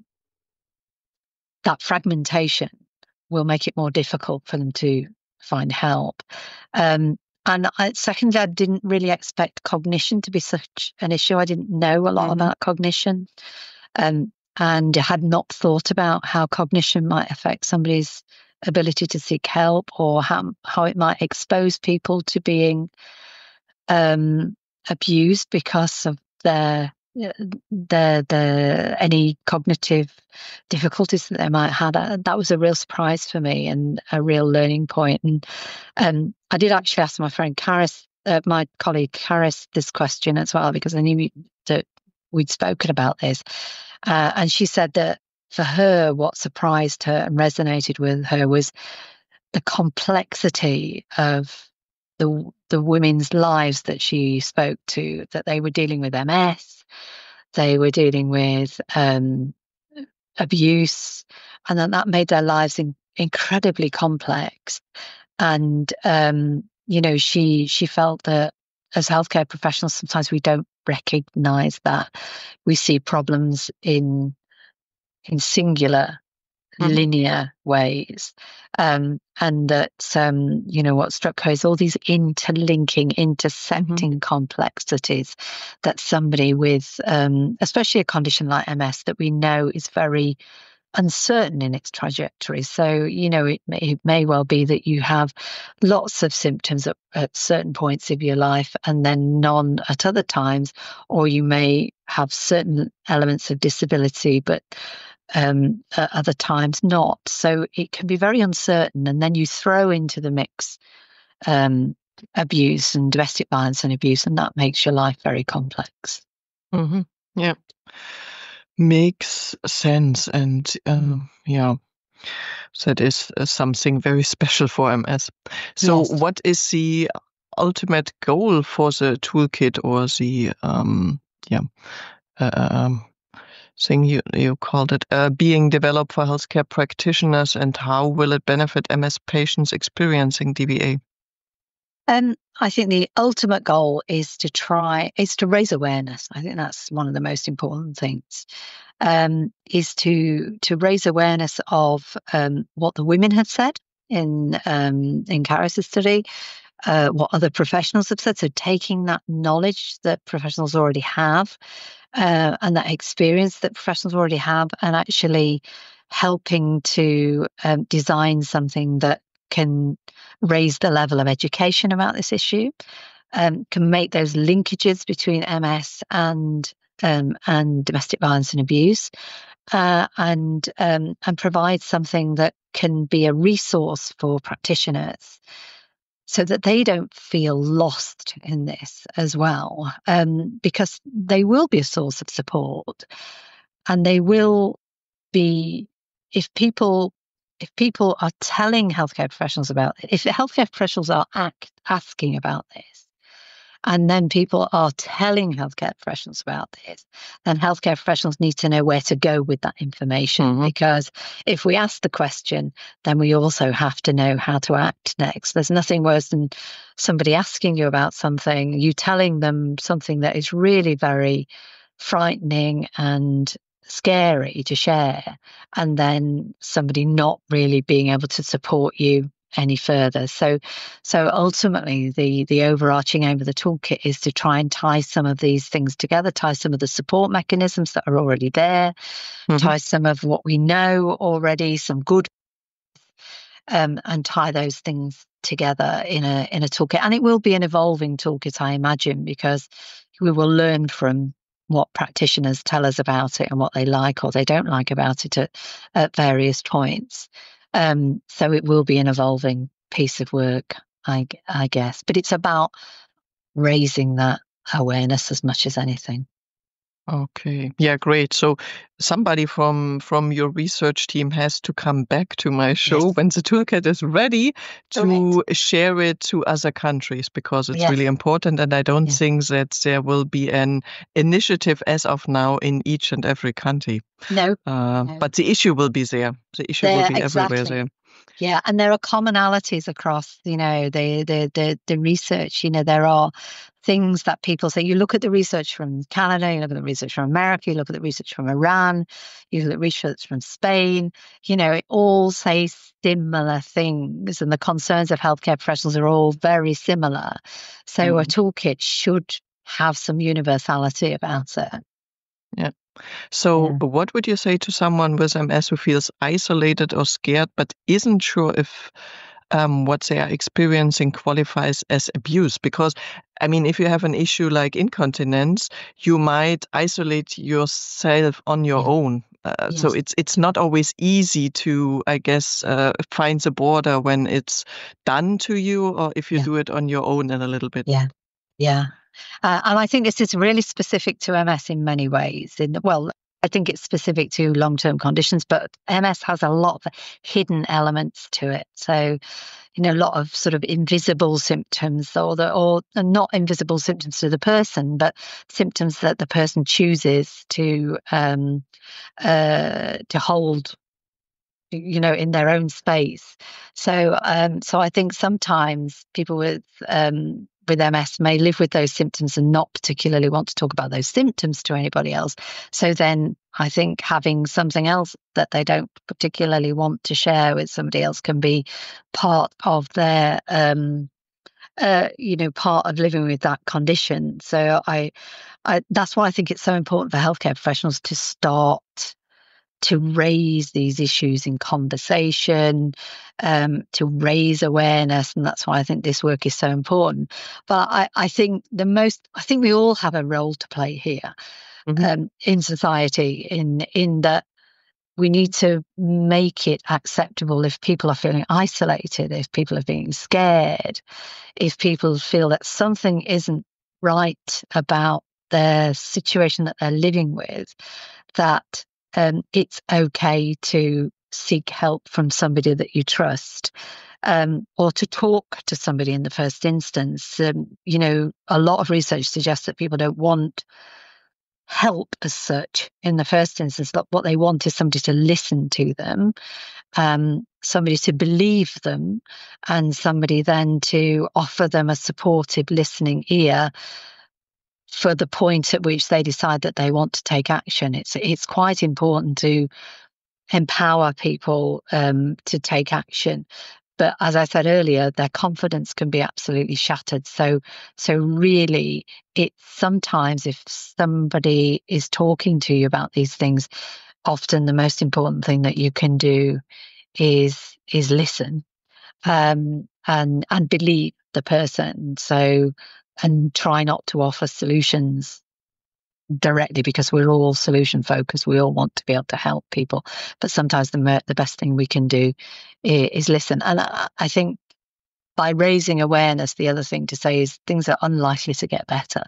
fragmentation will make it more difficult for them to find help. Secondly, I didn't really expect cognition to be such an issue. I didn't know a lot about cognition, and I had not thought about how cognition might affect somebody's ability to seek help, or how it might expose people to being abused because of their any cognitive difficulties that they might have. That was a real surprise for me and a real learning point. And I did actually ask my friend Caris, my colleague Caris, this question as well, because I knew that we'd spoken about this. And she said that for her, what surprised her and resonated with her was the complexity of the women's lives that she spoke to, that they were dealing with MS, they were dealing with abuse, and that made their lives incredibly complex. And she felt that as healthcare professionals, sometimes we don't recognize that. We see problems in singular linear ways. And that, what struck her is all these interlinking, intersecting complexities that somebody with, especially a condition like MS that we know is very uncertain in its trajectory. So, it may well be that you have lots of symptoms at certain points of your life and then none at other times, or you may have certain elements of disability, but at other times not. So it can be very uncertain. And then you throw into the mix abuse and domestic violence and abuse, and that makes your life very complex. Yeah. Makes sense. And that is something very special for MS. So what is the ultimate goal for the toolkit or the thing you called it, being developed for healthcare practitioners, and how will it benefit MS patients experiencing DVA? I think the ultimate goal is to raise awareness. I think that's one of the most important things, is to raise awareness of what the women have said in Karis's study, what other professionals have said. So taking that knowledge that professionals already have and that experience that professionals already have, and actually helping to design something that can raise the level of education about this issue, can make those linkages between MS and domestic violence and abuse, and provide something that can be a resource for practitioners so that they don't feel lost in this as well, because they will be a source of support, and they will be, if people are telling healthcare professionals about it, if the healthcare professionals are asking about this, and then people are telling healthcare professionals about this, then healthcare professionals need to know where to go with that information. Because if we ask the question, then we also have to know how to act next. There's nothing worse than somebody asking you about something, you telling them something that is really very frightening and scary to share, and then somebody not really being able to support you any further. So ultimately the overarching aim of the toolkit is to try and tie some of these things together, tie some of the support mechanisms that are already there, tie some of what we know already, some good, and tie those things together in a toolkit. And it will be an evolving toolkit, I imagine, because we will learn from what practitioners tell us about it and what they like or they don't like about it at various points. So it will be an evolving piece of work, I guess. But it's about raising that awareness as much as anything. Okay. Yeah, great. So somebody from your research team has to come back to my show when the toolkit is ready to share it to other countries, because it's really important. And I don't think that there will be an initiative as of now in each and every country. No. But the issue will be there. The issue will be everywhere there. Yeah, and there are commonalities across, the research. There are things that people say. You look at the research from Canada, you look at the research from America, you look at the research from Iran, you look at research from Spain. It all says similar things, and the concerns of healthcare professionals are all very similar. So a toolkit should have some universality about it. Yeah. So what would you say to someone with MS who feels isolated or scared but isn't sure if what they are experiencing qualifies as abuse? Because, I mean, if you have an issue like incontinence, you might isolate yourself on your own. So it's not always easy to, I guess, find the border when it's done to you, or if you do it on your own in a little bit. Yeah. And I think this is really specific to MS in many ways. I think it's specific to long-term conditions, but MS has a lot of hidden elements to it. So, a lot of sort of invisible symptoms, or not invisible symptoms to the person, but symptoms that the person chooses to hold, in their own space. So I think sometimes people with MS may live with those symptoms and not particularly want to talk about those symptoms to anybody else. So then I think having something else that they don't particularly want to share with somebody else can be part of their, part of living with that condition. So that's why I think it's so important for healthcare professionals to start to raise these issues in conversation, to raise awareness. And that's why I think this work is so important. But I think we all have a role to play here in society, in that we need to make it acceptable if people are feeling isolated, if people are being scared, if people feel that something isn't right about their situation that they're living with, that it's okay to seek help from somebody that you trust, or to talk to somebody in the first instance. A lot of research suggests that people don't want help as such in the first instance, but what they want is somebody to listen to them, somebody to believe them, and somebody then to offer them a supportive listening ear for the point at which they decide that they want to take action. It's quite important to empower people to take action. But as I said earlier, their confidence can be absolutely shattered. So really, it's sometimes if somebody is talking to you about these things, often the most important thing that you can do is listen, and believe the person. So, and try not to offer solutions directly, because we're all solution focused. We all want to be able to help people, but sometimes the best thing we can do is listen. And I think by raising awareness, the other thing to say is things are unlikely to get better.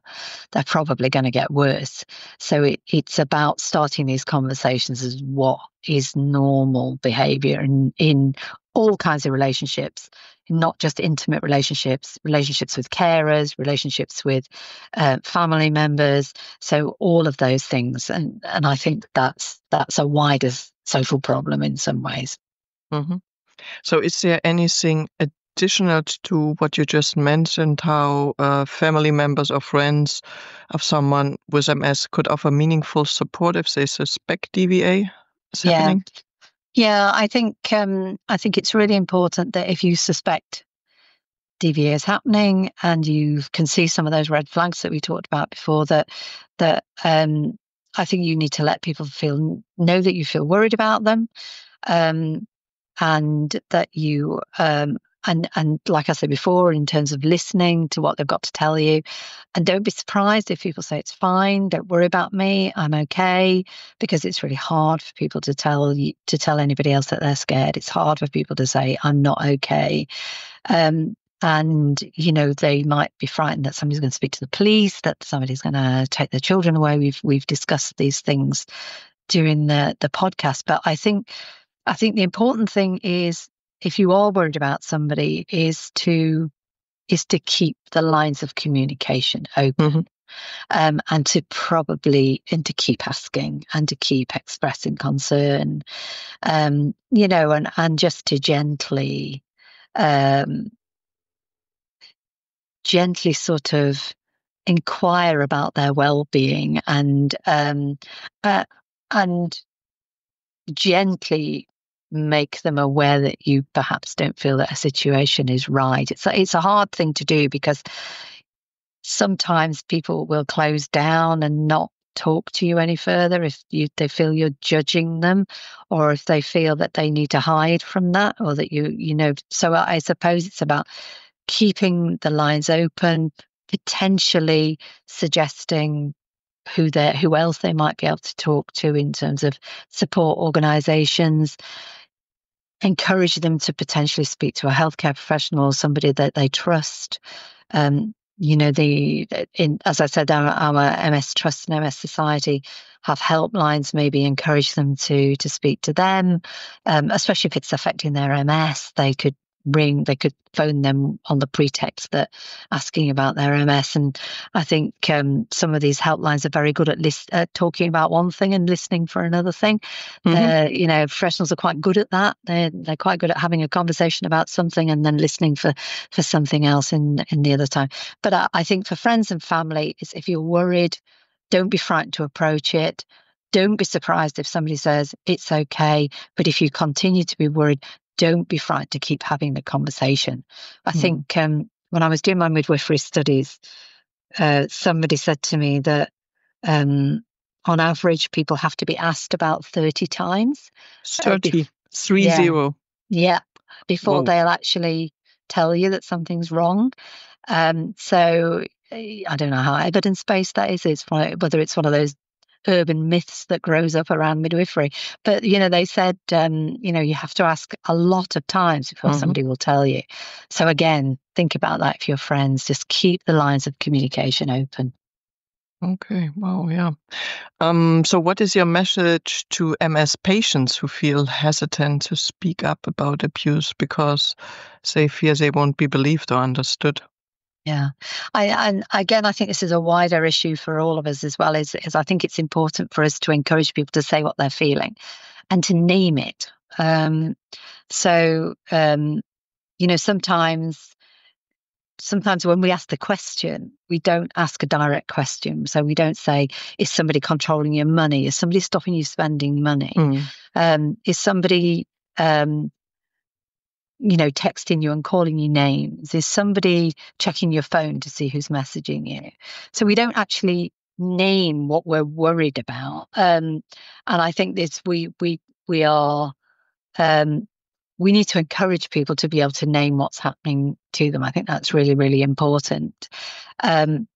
They're probably going to get worse. So it's about starting these conversations as what is normal behavior in all kinds of relationships, not just intimate relationships with carers, relationships with family members. So all of those things. And I think that's a wider social problem in some ways. Mm-hmm. So is there anything additional to what you just mentioned, how family members or friends of someone with MS could offer meaningful support if they suspect DVA is happening? Yeah, I think it's really important that if you suspect DVA is happening and you can see some of those red flags that we talked about before, that I think you need to let people know that you feel worried about them, and that you and like I said before, in terms of listening to what they've got to tell you, and don't be surprised if people say it's fine, don't worry about me, I'm okay, because it's really hard for people to tell anybody else that they're scared. It's hard for people to say I'm not okay. And they might be frightened that somebody's going to speak to the police, that somebody's going to take their children away. We've discussed these things during the podcast, but I think the important thing is, if you are worried about somebody, is to keep the lines of communication open, and to keep asking and to keep expressing concern, and just to gently sort of inquire about their well-being, and gently make them aware that you perhaps don't feel that a situation is right. It's a hard thing to do, because sometimes people will close down and not talk to you any further if they feel you're judging them, or if they feel that they need to hide from that, or that so I suppose it's about keeping the lines open, potentially suggesting who else they might be able to talk to in terms of support organisations. Encourage them to potentially speak to a healthcare professional, somebody that they trust. As I said, our MS Trust and MS Society have helplines. Maybe encourage them to speak to them, especially if it's affecting their MS. They could phone them on the pretext that asking about their MS. And I think some of these helplines are very good at talking about one thing and listening for another thing. Professionals are quite good at that. They're quite good at having a conversation about something and then listening for something else in the other time. But I think for friends and family, if you're worried, don't be frightened to approach it. don't be surprised if somebody says it's okay, but if you continue to be worried, don't be frightened to keep having the conversation. I think when I was doing my midwifery studies, somebody said to me that on average, people have to be asked about 30 times. 30. Yeah, before Whoa. they'll actually tell you that something's wrong. So I don't know how evidence-based that is. Whether it's one of those urban myths that grows up around midwifery. But, they said, you have to ask a lot of times before somebody will tell you. So again, think about that for your friends. Just keep the lines of communication open. Okay. Wow. Yeah. So what is your message to MS patients who feel hesitant to speak up about abuse because they fear they won't be believed or understood? Yeah. And again, I think this is a wider issue for all of us as well, is I think it's important for us to encourage people to say what they're feeling and to name it. Sometimes when we ask the question, we don't ask a direct question. So we don't say, is somebody controlling your money? Is somebody stopping you spending money? Is somebody, texting you and calling you names? Is somebody checking your phone to see who's messaging you? So we don't actually name what we're worried about. And I think this, we are, we need to encourage people to be able to name what's happening to them. I think that's really, really important. And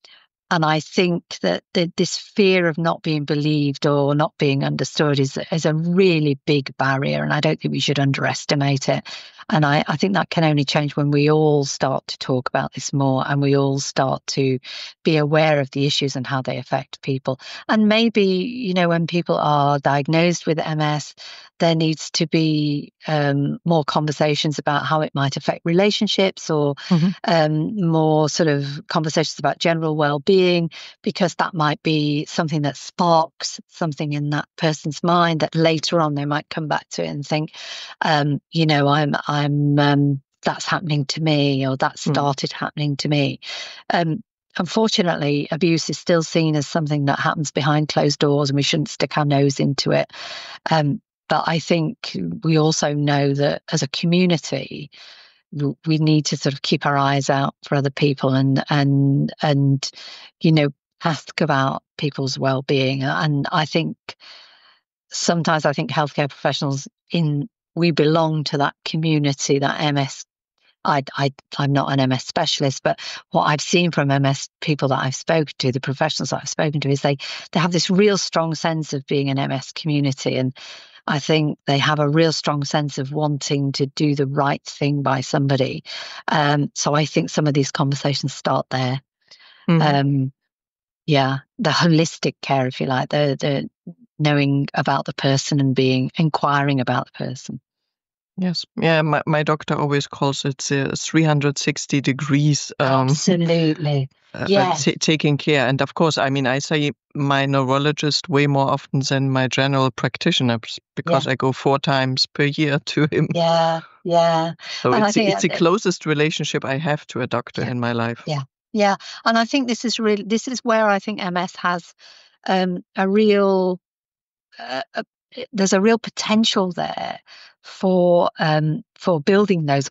I think that this fear of not being believed or not being understood is a really big barrier, and I don't think we should underestimate it. And I think that can only change when we all start to talk about this more and we all start to be aware of the issues and how they affect people. And maybe, when people are diagnosed with MS, there needs to be more conversations about how it might affect relationships, or more sort of conversations about general well-being, because that might be something that sparks something in that person's mind that later on they might come back to it and think, that's happening to me, or that started happening to me. Unfortunately, abuse is still seen as something that happens behind closed doors, and we shouldn't stick our nose into it. But I think we also know that as a community, we need to sort of keep our eyes out for other people and ask about people's well-being. And I think sometimes healthcare professionals we belong to that community, that MS. I'm not an MS specialist, but what I've seen from MS people that I've spoken to, the professionals that I've spoken to, is they have this real strong sense of being an MS community. And I think they have a real strong sense of wanting to do the right thing by somebody. So I think some of these conversations start there. The holistic care, if you like, the knowing about the person and inquiring about the person. Yes. Yeah. My doctor always calls it 360 degrees. Absolutely. Yes. Taking care. And of course, I say my neurologist way more often than my general practitioner, because I go 4 times per year to him. Yeah. So it's the closest relationship I have to a doctor in my life. Yeah. And I think this is where I think MS has there's a real potential there for building those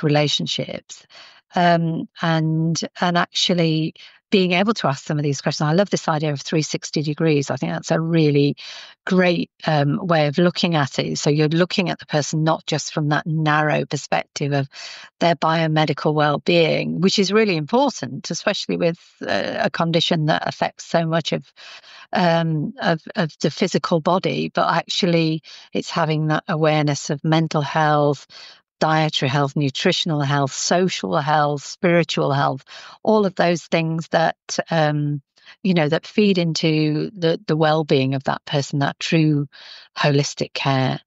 relationships, and actually being able to ask some of these questions. I love this idea of 360 degrees. I think that's a really great way of looking at it. So you're looking at the person not just from that narrow perspective of their biomedical well-being, which is really important, especially with a condition that affects so much of the physical body, but actually it's having that awareness of mental health, dietary health, nutritional health, social health, spiritual health, all of those things that that feed into the well-being of that person, that true holistic care.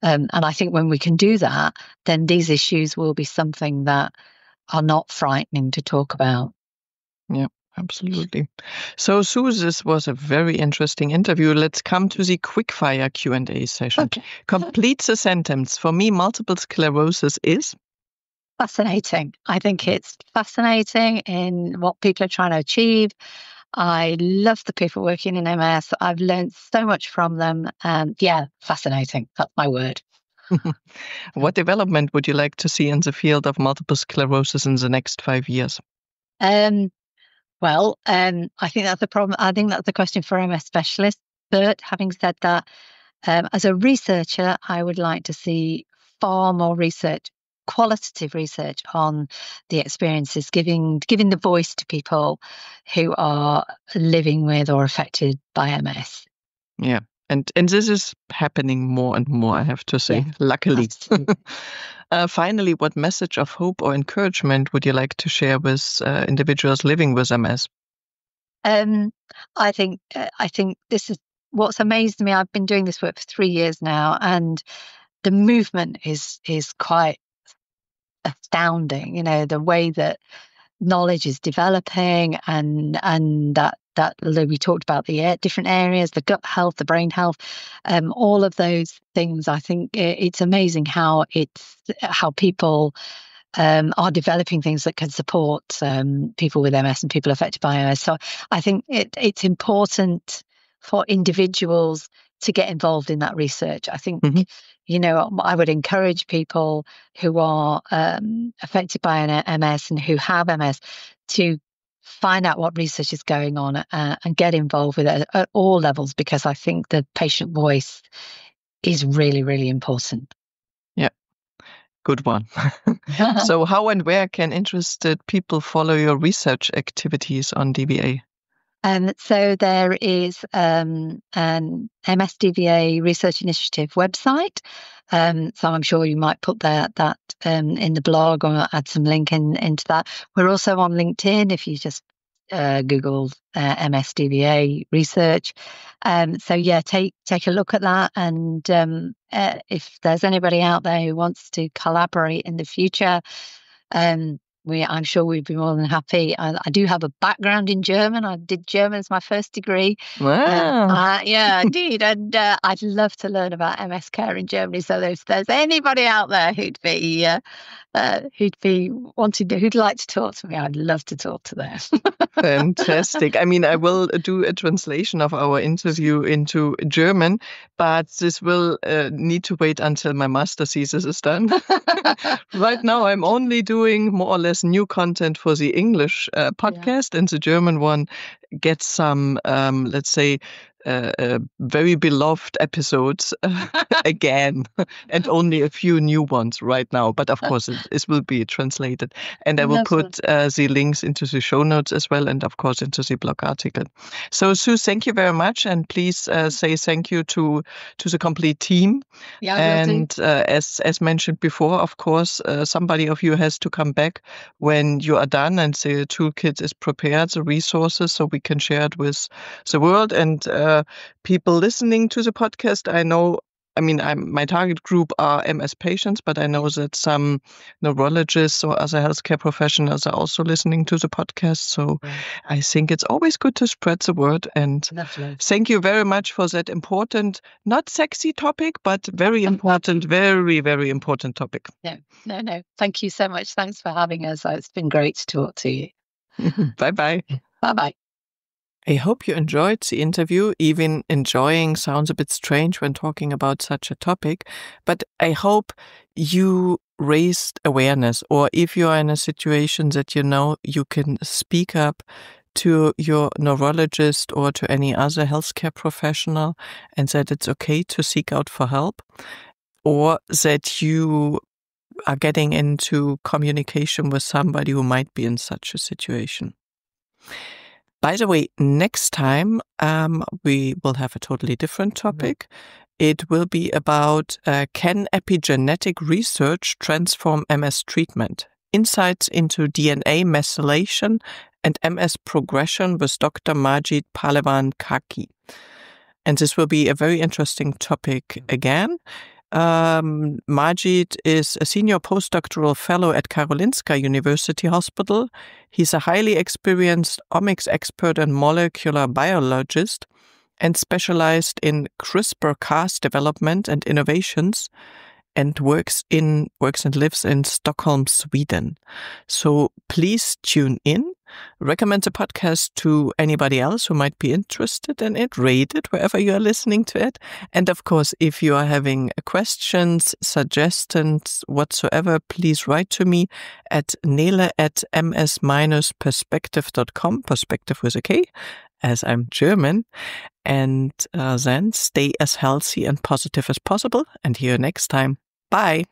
And I think when we can do that, then these issues will be something that are not frightening to talk about. Yeah. Absolutely. So, Sue, this was a very interesting interview. Let's come to the quickfire Q&A session. Okay. Complete the sentence. For me, multiple sclerosis is? Fascinating. I think it's fascinating in what people are trying to achieve. I love the people working in MS. I've learned so much from them. And yeah, fascinating. That's my word. What development would you like to see in the field of multiple sclerosis in the next 5 years? Well, I think that's a problem. I think that's a question for MS specialists. But having said that, as a researcher, I would like to see far more research, qualitative research on the experiences, giving the voice to people who are living with or affected by MS. Yeah. And this is happening more and more, I have to say, luckily. Finally, what message of hope or encouragement would you like to share with individuals living with MS? I think this is what's amazed me. I've been doing this work for 3 years now, and the movement is quite astounding. You know, the way that knowledge is developing, and that we talked about the different areas, the gut health, the brain health, all of those things. I think it's amazing how people are developing things that can support people with MS and people affected by MS. So I think it's important for individuals to get involved in that research. I think, I would encourage people who are affected by an MS and who have MS to find out what research is going on and get involved with it at all levels, because I think the patient voice is really, really important. Yeah, good one. So how and where can interested people follow your research activities on DVA? So there is an MS-DVA Research Initiative website. So I'm sure you might put that in the blog or add some link into that. We're also on LinkedIn if you just Google MS-DVA research. So yeah, take a look at that. And if there's anybody out there who wants to collaborate in the future, I'm sure we'd be more than happy. I do have a background in German. I did German as my first degree. Wow. Yeah, I did. And I'd love to learn about MS care in Germany. So if there's anybody out there who'd like to talk to me, I'd love to talk to them. Fantastic. I mean, I will do a translation of our interview into German, but this will need to wait until my master thesis is done. Right now, I'm only doing more or less new content for the English podcast, and the German one gets some, let's say, very beloved episodes again, and only a few new ones right now. But of course, it will be translated. And I will put the links into the show notes as well, and of course into the blog article. So Sue, thank you very much. And please say thank you to the complete team. Yeah, and as mentioned before, of course, somebody of you has to come back when you are done and the toolkit is prepared, the resources, so we can share it with the world. And people listening to the podcast, my target group are MS patients, but I know that some neurologists or other healthcare professionals are also listening to the podcast. So I think it's always good to spread the word. And thank you very much for that important, not sexy topic, but very important, very, very important topic. No. Thank you so much. Thanks for having us. It's been great to talk to you. Bye-bye. Bye-bye. I hope you enjoyed the interview. Even enjoying sounds a bit strange when talking about such a topic, but I hope you raised awareness, or if you are in a situation that you can speak up to your neurologist or to any other healthcare professional and that it's okay to seek out for help, or that you are getting into communication with somebody who might be in such a situation. By the way, next time we will have a totally different topic. It will be about can epigenetic research transform MS treatment? Insights into DNA methylation and MS progression with Dr. Majid Palevan Kaki. And this will be a very interesting topic again. Majid is a senior postdoctoral fellow at Karolinska University Hospital. He's a highly experienced omics expert and molecular biologist and specialized in CRISPR-Cas development and innovations, and works and lives in Stockholm, Sweden. So please tune in. recommend the podcast to anybody else who might be interested in it. Rate it wherever you are listening to it. And of course, if you are having questions, suggestions, whatsoever, please write to me at nele@ms-perspektive.com, perspective with a K, as I'm German. And then stay as healthy and positive as possible. And see you next time. Bye.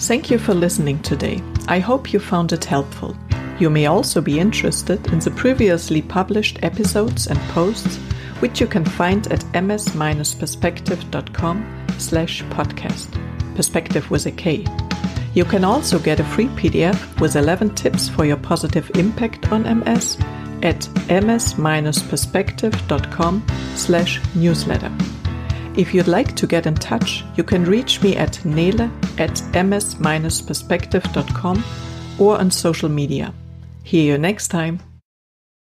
Thank you for listening today. I hope you found it helpful. You may also be interested in the previously published episodes and posts, which you can find at ms-perspektive.com/podcast, perspective with a K. You can also get a free PDF with 11 tips for your positive impact on MS at ms-perspektive.com/newsletter. If you'd like to get in touch, you can reach me at nele@ms-perspektive.com or on social media. See you next time.